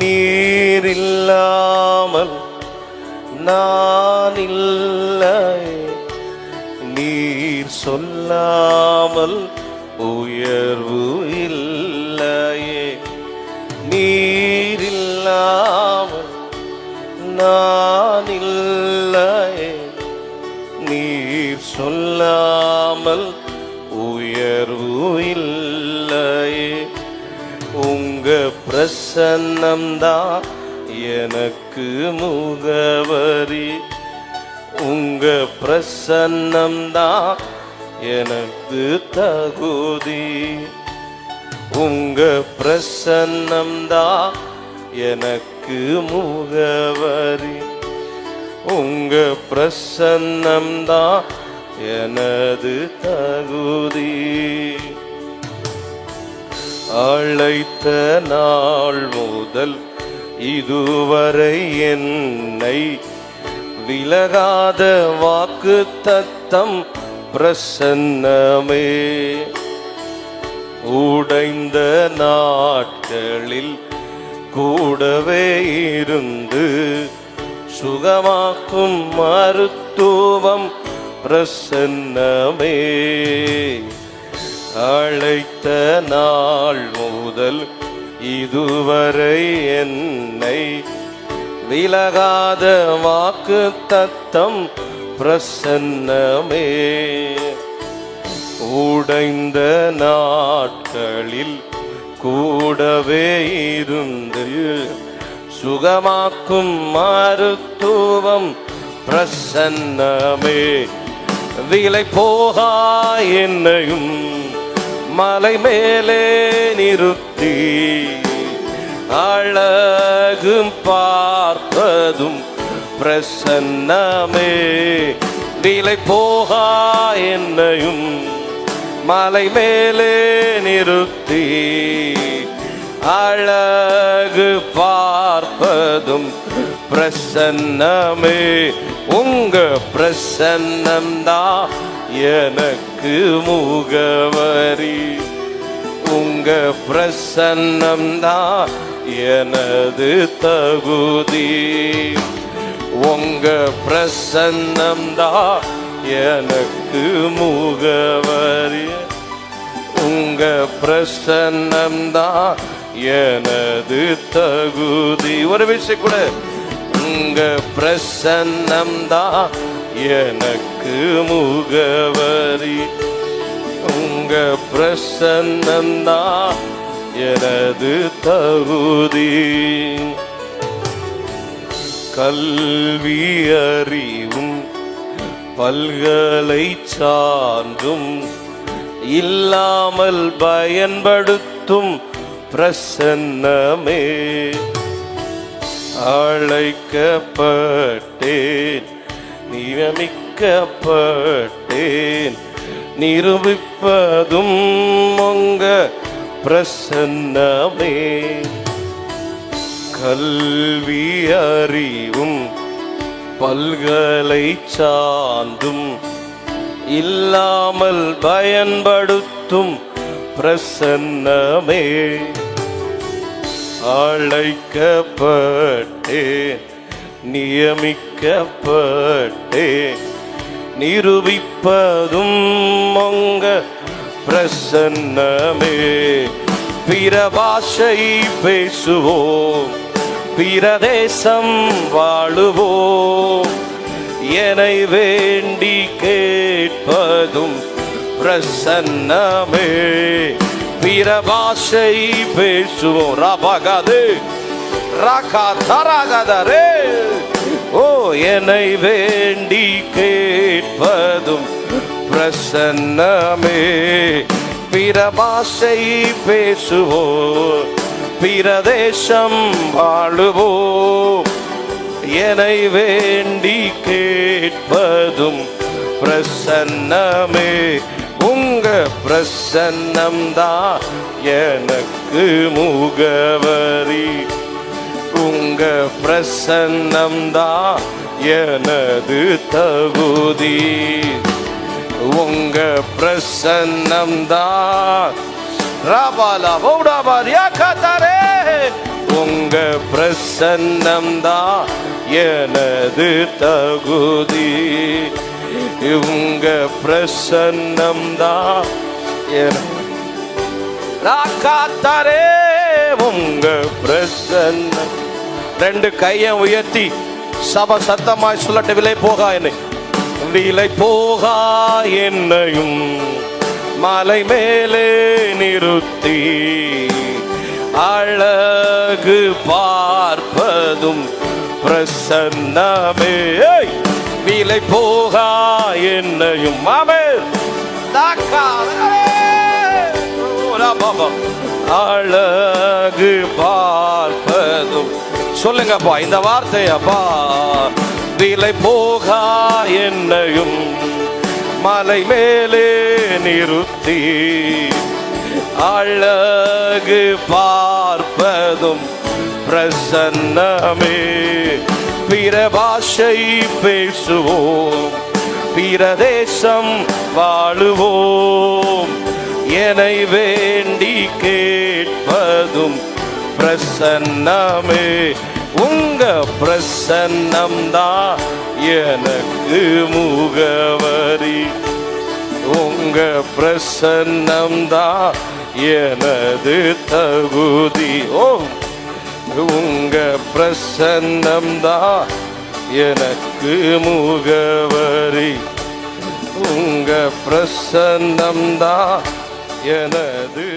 நீர் இல்லாமல் நான் இல்லை, நீர் சொல்லாமல் உயர்வு இல்லையே. நீர் இல்லாமல் நான் இல்லையே, நீர் சொல்லாமல் உயர்வு இல்லையே. உங்க பிரசன்னம்தான் எனக்கு முகவரி, உங்க பிரசன்னம்தான் எனக்கு தகுதி, உங்க பிரசன்னம்தான் எனக்கு முகவரி, உங்க பிரசன்னம்தான் எனது தகுதி. அழைத்த நாள் முதல் இதுவரை என்னை விலகாத வாக்குத்தத்தம் பிரசன்னமே. உடைந்த நாட்களில் கூடவே இருந்து சுகமாக்கும் மருத்துவம் பிரசன்னமே. அழைத்த நாள் முதல் இதுவரை என்னை விலகாத வாக்குத்தத்தம் பிரசன்னமே. உடைந்த நாட்களில் கூடவே இருந்து சுகமாக்கும் மருத்துவம் பிரசன்னமே. விலை போகா என்னையும் மலை மேலே நிறுத்தி அழகும் பார்ப்பதும் பிரசன்னமே. விலை போகா என்னையும் மலை மேலே நிறுத்தி அழகு பார்ப்பதும் பிரசன்னமே. உங்க பிரசன்னம்தான் எனக்கு முகவரி, உங்க பிரசன்னம்தான் எனது தகுதி, உங்க பிரசன்னம்தான் எனக்கு முகவரி, உங்க பிரசன்னம்தான் எனது தகுதி. ஒரு விஷயம் கூட, உங்க பிரசன்னம்தான் எனக்கு முகவரி, உங்க பிரசன்னம்தான் எனது தகுதி. கல்வி அறிவும் பல்கலை சான்றும் இல்லாமல் பயன்படுத்தும் பிரசன்னமே. அழைக்கப்பட்டேன், நியமிக்கப்பட்டேன், நிரூபிப்பதும் உங்க பிரசன்னமே. கல்வி அறிவும் பல்கலை சான்றும் இல்லாமல் பயன்படுத்தும் பிரசன்னமே. அழைக்கப்பட்டேன், நியமிக்கப்பட்டேன், நிரூபிப்பதும் உங்க பிரசன்னமே. பிற பாஷை பேசுவோம், பிற தேசம் வாழுவோம், என்னை வேண்டி கேட்பதும் பிரசன்னமே. பிற பாஷை பேசுவோம், ரபகது ரகா தரகதரே. ஓ, என்னை வேண்டி கேட்பதும் பிரசன்னமே. பிற பாஷை பேசுவோம், பிற தேசம் வாழுவோம், என்னை வேண்டி கேட்பதும் பிரசன்னமே. உங்க பிரசன்னம்தான் எனக்கு முகவரி, உங்க பிரசன்னம்தான் எனது தகுதி, உங்க பிரசன்னம்தான் உங்க பிரசன்னம்தான் எனது தகுதி. உங்க பிரசன்னம்தான் காத்தாரே. உங்க பிரசன்னம். ரெண்டு கையை உயர்த்தி சப சத்தமாய் சொல்லட்டு, விலை போகா என்னை, விலை போகா என்னையும் மலை மேலே நிறுத்தி அழகு பார்ப்பதும் பிரசன்னமே. விலை போகா என்னையும் அழகு பார்ப்பதும். சொல்லுங்கப்பா இந்த வார்த்தையப்பா. விலை போகா என்னையும் மலை மேலே நிறுத்தி அழகு பார்ப்பதும் பிரசன்னமே. பிற பாஷை பேசுவோம், பிரதேசம் வாழுவோம், என்னை வேண்டி கேட்பதும் பிரசன்னமே. உங்க பிரசன்னம் தான் எனக்கு முகவரி. உங்க பிரசன்னம் தான் எனது தகுதி. ஓ, உங்க பிரசன்னம் தான் எனக்கு முகவரி. உங்க பிரசன்னம் தான் எனது